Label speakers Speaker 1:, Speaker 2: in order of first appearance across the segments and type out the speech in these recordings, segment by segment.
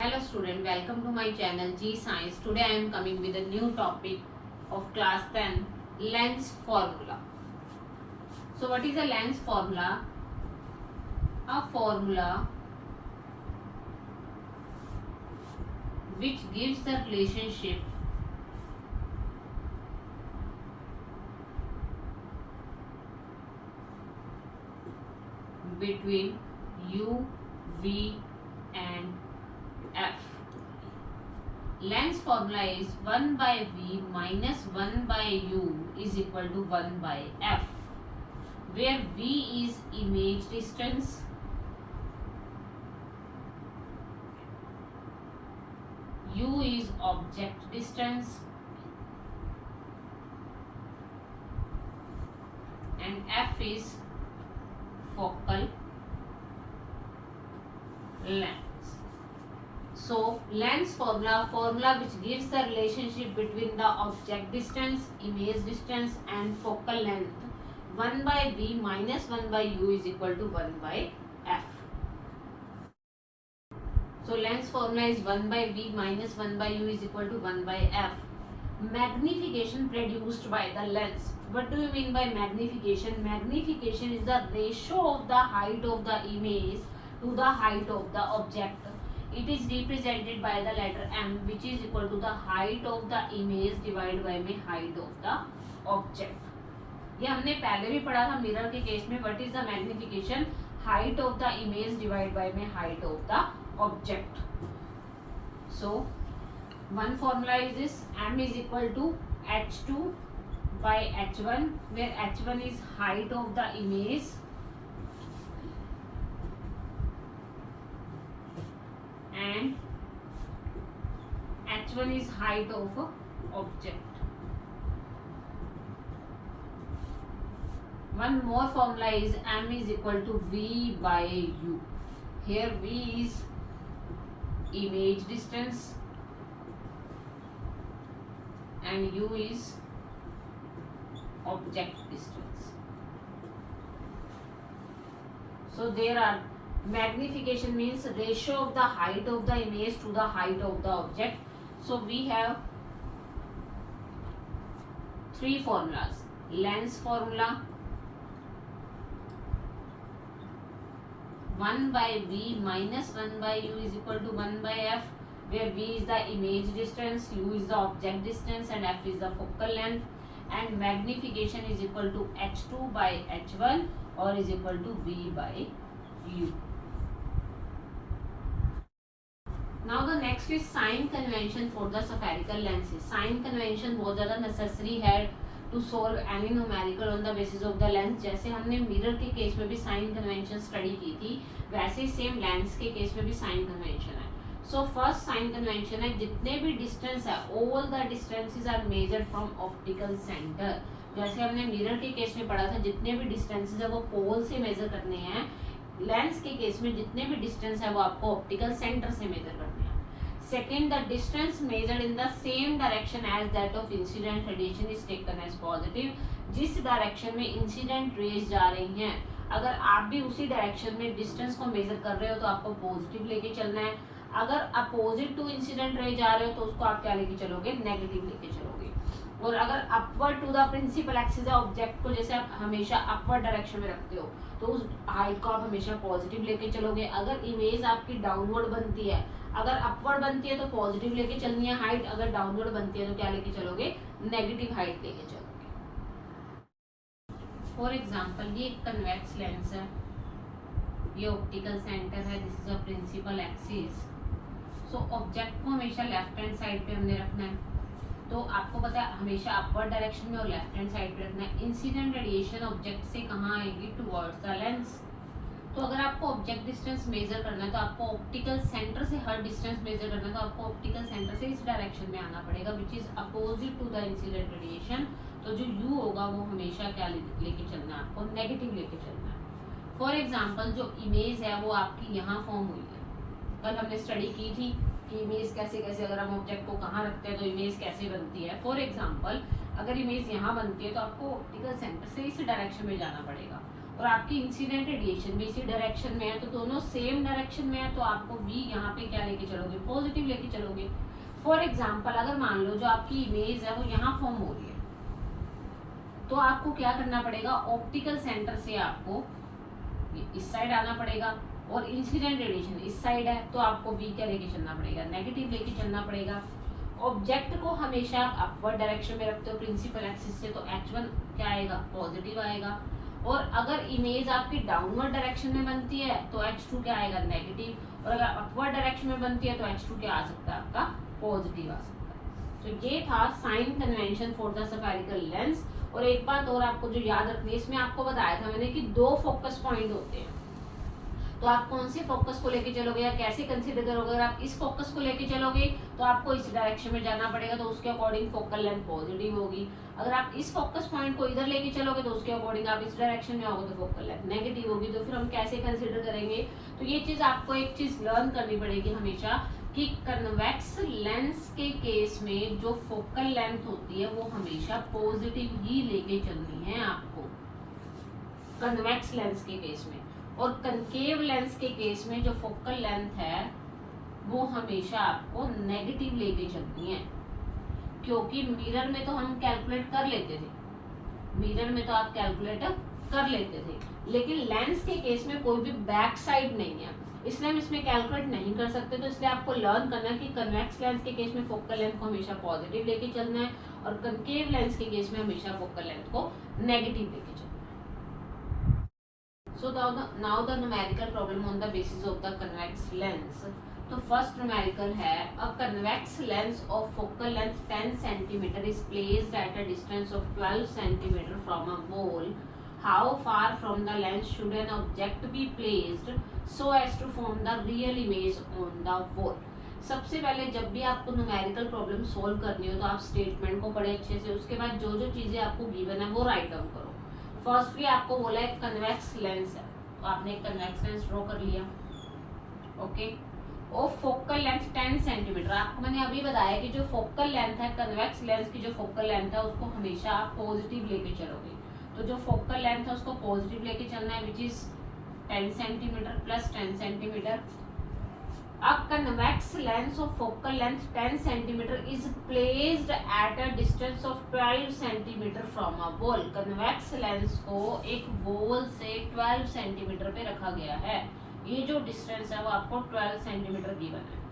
Speaker 1: Hello student, welcome to my channel G Science. Today I am coming with a new topic of class 10, lens formula. So what is a lens formula? A formula which gives the relationship between U, V and F. Lens formula is 1 by V minus 1 by U is equal to 1 by F, where V is image distance, U is object distance, and F is focal length. So lens formula which gives the relationship between the object distance, image distance and focal length. 1 by V minus 1 by U is equal to 1 by F. So lens formula is 1 by V minus 1 by U is equal to 1 by F. Magnification produced by the lens. What do you mean by magnification? Magnification is the ratio of the height of the image to the height of the object. It is represented by the letter M, which is equal to the height of the image divided by में height of the object. ये हमने पहले भी पढ़ा था mirror के case में. What is the magnification? Height of the image divided by में height of the object. So one formula is this: M is equal to H2 by H1, where H1 is height of the image and H1 is height of a object. One more formula is M is equal to V by U. Here V is image distance and U is object distance. So there are magnification means ratio of the height of the image to the height of the object. So we have three formulas: lens formula, 1 by V minus 1 by U is equal to 1 by F, where V is the image distance, U is the object distance and F is the focal length, and magnification is equal to H2 by H1 or is equal to V by U. Now the next is sign convention for the spherical lenses. Sign convention बहुत ज़्यादा necessary है to solve any numerical on the basis of the lens. जैसे हमने mirror के case में भी sign convention study की थी, वैसे ही सेम लेंस के केस में भी साइन कन्वेंशन है. सो फर्स्ट साइन कन्वेंशन है, जितने भी डिस्टेंस है, all the distances are measured from optical centre. जैसे हमने मिरर के केस में पढ़ा था, जितने भी डिस्टेंसेस है वो पोल से मेजर करने हैं. लेंस के केस में जितने भी डिस्टेंस है वो आपको ऑप्टिकल सेंटर से मेजर करने हैं. Second, the distance measured in the same direction as that of incident radiation is taken as positive. जिस डायरेक्शन में इंसिडेंट रेज जा रही हैं, अगर आप भी उसी डायरेक्शन में डिस्टेंस को मेजर कर रहे हो तो आपको पॉजिटिव लेके चलना है. अगर अपोजिट टू इंसिडेंट रे जा रहे हो तो उसको आप क्या लेके चलोगे? नेगेटिव लेके चलोगे. और अगर upward to the principal axis object को जैसे आप हमेशा अपवर्ड डायरेक्शन में रखते हो तो उस हाइट को आप हमेशा पॉजिटिव लेके चलोगे. अगर इमेज आपकी डाउनवर्ड बनती है, अगर अपवर्ड बनती है तो पॉजिटिव लेके चलनी है हाइट, अगर डाउनवर्ड बनती है तो क्या लेके चलोगे? नेगेटिव हाइट लेके चलोगे. फॉर एग्जांपल ये एक कन्वेक्स लेंस है, ये ऑप्टिकल सेंटर है, this is a principal axis. So object को हमेशा लेफ्ट हैंड साइड पे हमने रखना है. तो आपको पता है हमेशा अपवर्ड डायरेक्शन में और लेफ्ट हैंड साइड पे रखना है. इंसिडेंट रेडिएशन ऑब्जेक्ट से कहाँ आएगी? Towards the lens. तो अगर आपको ऑब्जेक्ट डिस्टेंस मेजर करना है तो आपको ऑप्टिकल सेंटर से हर डिस्टेंस मेजर करना है, तो आपको ऑप्टिकल सेंटर से इस डायरेक्शन में आना पड़ेगा, which is opposite to the incident radiation. तो जो यू होगा वो हमेशा क्या लेके चलना है? आपको नेगेटिव लेके चलना है. फॉर एग्जाम्पल जो इमेज है वो आपकी यहाँ फॉर्म हुई है. कल हमने स्टडी की थी कि इमेज कैसे कैसे, अगर हम ऑब्जेक्ट को कहाँ रखते हैं तो इमेज कैसे बनती है. फॉर एग्जाम्पल अगर इमेज यहाँ बनती है तो आपको ऑप्टिकल सेंटर से इस डायरेक्शन में जाना पड़ेगा और आपकी इंसिडेंट रेडिएशन भी इसी डायरेक्शन में है, तो दोनों सेम डायरेक्शन में है, तो आपको v यहाँ पे क्या लेके चलोगे, पॉजिटिव लेके चलोगे। फॉर एग्जाम्पल अगर मान लो जो आपकी इमेज है वो यहाँ फॉर्म हो रही है, तो आपको क्या करना पड़ेगा, ऑप्टिकल सेंटर से आपको इस साइड आना पड़ेगा, और इंसिडेंट रेडिएशन इस साइड है, तो आपको v क्या लेके चलना पड़ेगा, नेगेटिव लेके चलना पड़ेगा। ऑब्जेक्ट को हमेशा आप अपवर्ड डायरेक्शन में रखते हो प्रिंसिपल एक्सिस से, तो h1 क्या आएगा, पॉजिटिव आएगा। और अगर इमेज आपकी डाउनवर्ड डायरेक्शन में बनती है तो h2 क्या आएगा, नेगेटिव, और अगर अपवर्ड डायरेक्शन में बनती है तो h2 क्या आ सकता है, आपका पॉजिटिव आ सकता है। तो ये था sign convention for the spherical lens. और एक बात और आपको जो याद रखनी है, इसमें आपको बताया था मैंने कि 2 फोकस पॉइंट होते हैं, तो आप कौन से फोकस को लेके चलोगे या कैसे कंसीडर करोगे। अगर आप इस फोकस को लेके चलोगे तो आपको इस डायरेक्शन में जाना पड़ेगा, तो उसके अकॉर्डिंग फोकल लेंथ पॉजिटिव होगी। अगर आप इस फोकस पॉइंट को इधर लेके चलोगे तो उसके अकॉर्डिंग आप इस डायरेक्शन में आओगे तो फोकल लेंथ नेगेटिव होगी। तो फिर हम कैसे कंसीडर करेंगे, तो ये चीज आपको एक चीज लर्न करनी पड़ेगी हमेशा कि कन्वेक्स लेंस के केस में जो फोकल लेंथ होती है वो हमेशा पॉजिटिव ही लेके चलनी है आपको, कन्वेक्स लेंस के केस में। और कनकेव लेंस के केस में जो फोकल लेंथ है वो हमेशा आपको नेगेटिव लेके चलनी है, क्योंकि मिरर में तो हम कैलकुलेट कर लेते थे, मिरर में तो आप कैलकुलेट कर लेते थे, लेकिन लेंस के केस में कोई भी बैक साइड नहीं है, इसलिए हम इसमें कैलकुलेट नहीं कर सकते। तो इसलिए आपको लर्न करना है कि कन्वेक्स लेंस के केस में फोकल लेंथ को हमेशा पॉजिटिव लेके चलना है, और कनकेव लेंस के केस में हमेशा फोकल लेंथ को नेगेटिव लेके चलना है। So now the numerical problem on the basis of the convex lens. तो first numerical है, a convex lens of focal length 10 cm is placed at a distance of 12 cm from a wall. How far from the lens should an object be placed so as to form the real image on the wall? सबसे पहले जब भी आपको numerical problem solve करनी हो तो आप statement को पढ़े अच्छे से, उसके बाद जो जो चीजें आपको गिवन है वो राइट डाउन करो। फर्स्टली आपको बोला है कन्वेक्स लेंस है, तो आपने एक कन्वेक्स लेंस ड्रॉ कर लिया, ओके। और फोकल लेंथ 10 सेंटीमीटर, आपको मैंने अभी बताया कि जो फोकल लेंथ है कन्वेक्स लेंस की, जो फोकल लेंथ है उसको हमेशा आप पॉजिटिव लेके चलोगे, तो जो फोकल लेंथ है उसको पॉजिटिव लेके चलना है, which is 10 centimetre plus 10 centimetre. A convex lens of focal length 10 cm is placed at a distance of 12 cm from a wall. Convex lens को एक wall से 12 cm पे रखा गया है, ये जो डिस्टेंस है वो आपको 12 cm गिवन है।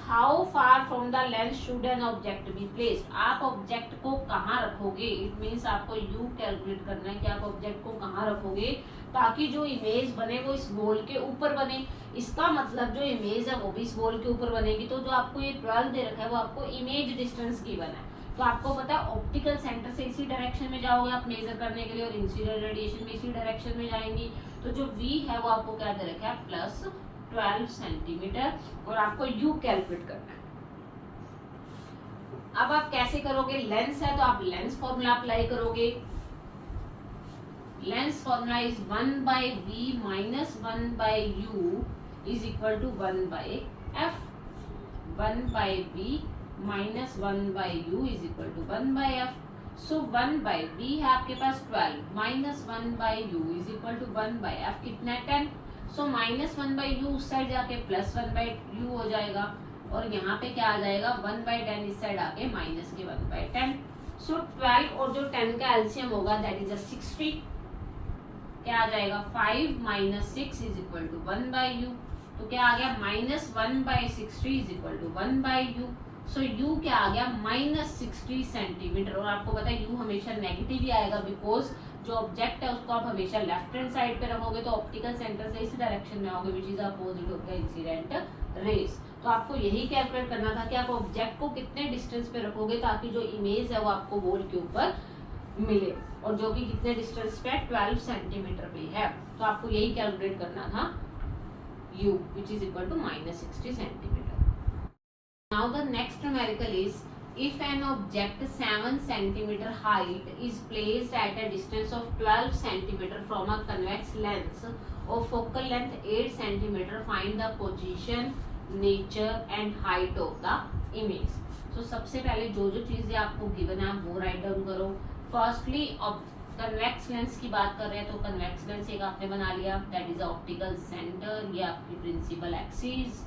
Speaker 1: How far from the lens should an object be placed? आप ऑब्जेक्ट को कहाँ रखोगे, इट मीन्स आपको यू कैलकुलेट करना है कि आप ऑब्जेक्ट को कहाँ रखोगे ताकि जो इमेज बने वो इस बॉल के ऊपर बने। इसका मतलब जो इमेज है वो भी इस बॉल के ऊपर बनेगी, तो जो आपको ये 12 दे रखा है वो आपको इमेज डिस्टेंस गिवन है। तो आपको पता है ऑप्टिकल सेंटर से इसी डायरेक्शन में जाओगे आप मेजर करने के लिए, और इंसिडेंट रेडिएशन भी इसी डायरेक्शन में जाएंगी, तो जो v है वो आपको क्या दे रखा है, प्लस 12 सेंटीमीटर, और आपको u कैलकुलेट करना है। अब आप कैसे करोगे, लेंस है तो आप लेंस फॉर्मूला अप्लाई करोगे। Lens formula is 1/v minus 1/u is equal to 1/f। 1/v minus 1/u is equal to 1/f। So 1/v है आपके पास 12 minus 1/u is equal to 1/f कितना है 10। सो माइनस 1/u उस side जाके plus 1/u हो जाएगा, और यहाँ पे क्या आ जाएगा 1/10 इस साइड आके माइनस के 1/10। सो 12 और जो 10 का एलसीएम होगा दैट इज 60, क्या आ जाएगा 5 minus 6 is equal to 1/u। तो क्या आ गया minus 1/60 is equal to 1/u। So u क्या आ गया माइनस 60 सेंटीमीटर, और आपको पता है u हमेशा नेगेटिव ही आएगा बिकॉज जो ऑब्जेक्ट है उसको आप हमेशा लेफ्ट हैंड साइड पे रखोगे, तो ऑप्टिकल सेंटर से इस डायरेक्शन में आओगे which is opposite of the incident rays. तो आपको यही कैलकुलेट करना था कि आप ऑब्जेक्ट को कितने डिस्टेंस पे रखोगे ताकि जो इमेज है वो आपको बॉल के ऊपर मिले, और जो कि कितने डिस्टेंस पे 12 सेंटीमीटर पे है, तो आपको यही कैलकुलेट करना था u which is equal to minus 60 centimeter. Now the next numerical is if an object 7 centimeter height is placed at a distance of 12 centimeter from a convex lens of focal length 8 centimeter, find the position, nature and height of the image. So सबसे पहले जो जो चीजें आपको given है वो write down करो। Firstly convex lens की बात कर रहे हैं तो कन्वेक्स लेंस एक आपने बना लिया, दैट इज ऑप्टिकल सेंटर, ये आपकी प्रिंसिपल एक्सिस।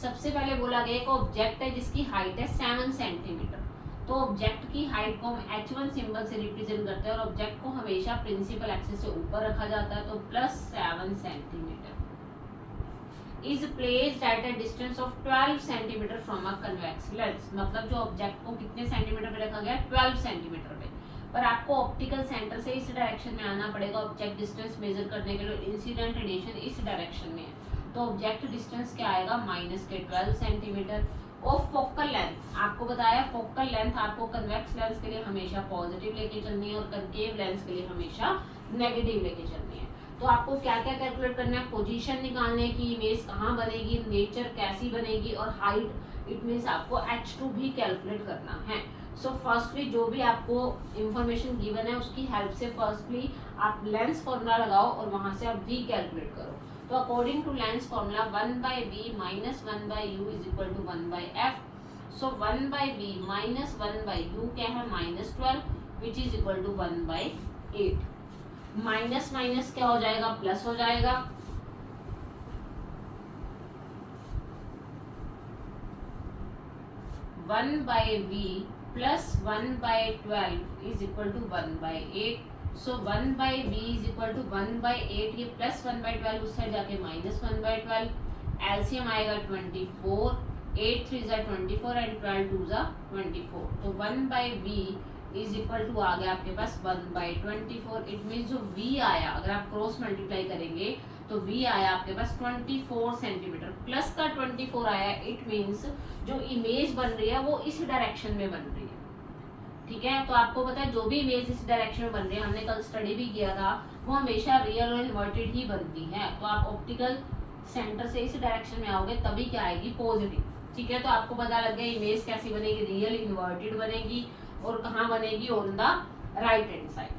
Speaker 1: सबसे पहले बोला गया एक ऑब्जेक्ट है जिसकी हाइट है 7 सेंटीमीटर, तो ऑब्जेक्ट की हाइट को हम h1 सिंबल से रिप्रेजेंट करते हैं और ऑब्जेक्ट को हमेशा प्रिंसिपल एक्सिस से ऊपर रखा जाता है, तो +7 centimetre is placed at a distance of 12 centimetre from a convex lens. मतलब जो ऑब्जेक्ट को कितने सेंटीमीटर पे रखा गया, 12 सेंटीमीटर पे, पर आपको ऑप्टिकल सेंटर से इस डायरेक्शन में आना पड़ेगा। ऑब्जेक्ट डिस्टेंस मेजर करने के लिए इंसिडेंट रेडिएशन इस डायरेक्शन में है, तो ऑब्जेक्ट डिस्टेंस क्या आएगा, -12 सेंटीमीटर। ऑफ फोकल लेंथ आपको बताया, फोकल लेंथ आपको कन्वेक्स लेंस के लिए हमेशा पॉजिटिव लेके चलनी है और कनकेव लेंस के लिए हमेशा नेगेटिव लेके चलनी है। तो आपको क्या क्या कैलकुलेट करना है, पोजीशन निकालने की, इमेज कहाँ बनेगी, नेचर कैसी बनेगी, और हाइट, इट मीन्स आपको h2 भी कैलकुलेट करना है। सो फर्स्टली जो भी आपको इंफॉर्मेशन गिवन है उसकी हेल्प से फर्स्टली आप लेंस फॉर्मूला लगाओ और वहां से आप v कैलकुलेट करो। तो according to lens formula 1/v - 1/u = 1/f। So 1/v - 1/u क्या है, -12, which is equal to 1/8। Minus minus क्या हो जाएगा, प्लस हो जाएगा। One by v plus 1/12 is equal to 1/8। So 1/v is equal to 1/8, ये प्लस 1/12 उस साइड जाके -1/12। एलसीएम आएगा 24, 8 3 = 24 एंड 12 2 = 24। तो 1/v इज इक्वल टू आ गया आपके पास 1/24। इट मीन्स जो v आया, अगर आप क्रॉस मल्टीप्लाई करेंगे तो v आया आपके पास 24 सेंटीमीटर, प्लस का 24 आया। इट मीन्स जो इमेज बन रही है वो इस डायरेक्शन में बन रही है, ठीक है। तो आपको पता है जो भी इमेज इस डायरेक्शन में बन रही है, हमने कल स्टडी भी किया था, वो हमेशा रियल और इन्वर्टेड ही बनती है। तो आप ऑप्टिकल सेंटर से इस डायरेक्शन में आओगे तभी क्या आएगी, पॉजिटिव, ठीक है। तो आपको पता लग गया इमेज कैसी बनेगी, रियल इन्वर्टेड बनेगी और कहाँ बनेगी, on the right hand side.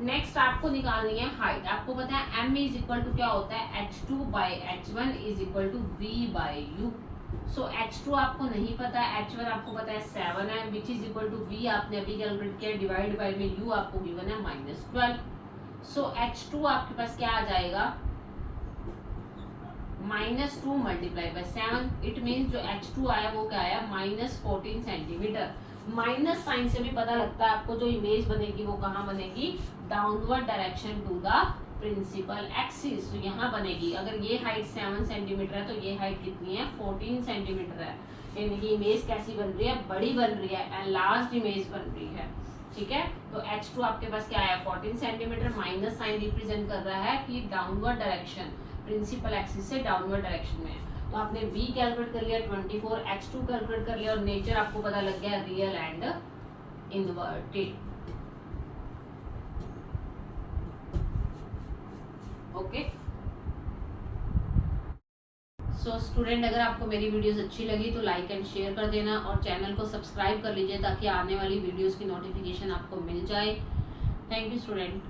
Speaker 1: Next आपको निकालनी है हाइट। आपको पता है m इज इक्वल टू क्या होता है, h2/h1 is equal to v/u। So h2 आपको नहीं पता है, h1 आपको पता है 7 है, which is equal to v आपने अभी कैलकुलेट किया, डिवाइड बाय में u आपको गिवन है -12। सो h2 आपके पास क्या आ जाएगा, -2 × 7। इट मीन्स जो h2 आया वो क्या आया, -14 सेंटीमीटर। माइनस साइन से भी पता लगता है आपको जो इमेज बनेगी वो कहाँ बनेगी, downward direction to the principal axis. तो यहाँ बनेगी, अगर ये हाइट 7 सेंटीमीटर है तो ये हाइट कितनी है, 14 सेंटीमीटर है। यानी कि इमेज कैसी बन रही है, बड़ी बन रही है, एंड लार्ज इमेज बन रही है, ठीक है। तो h2 आपके पास क्या आया, 14 सेंटीमीटर। माइनस साइन रिप्रेजेंट कर रहा है कि डाउनवर्ड डायरेक्शन, प्रिंसिपल एक्सिस से डाउनवर्ड डायरेक्शन में है। तो आपने v कैलकुलेट कर लिया 24, h2 कैलकुलेट कर लिया और नेचर आपको पता लग गया real and inverted. Okay, so student, अगर आपको मेरी वीडियोस अच्छी लगी तो लाइक एंड शेयर कर देना और चैनल को सब्सक्राइब कर लीजिए ताकि आने वाली वीडियोस की नोटिफिकेशन आपको मिल जाए। Thank you student.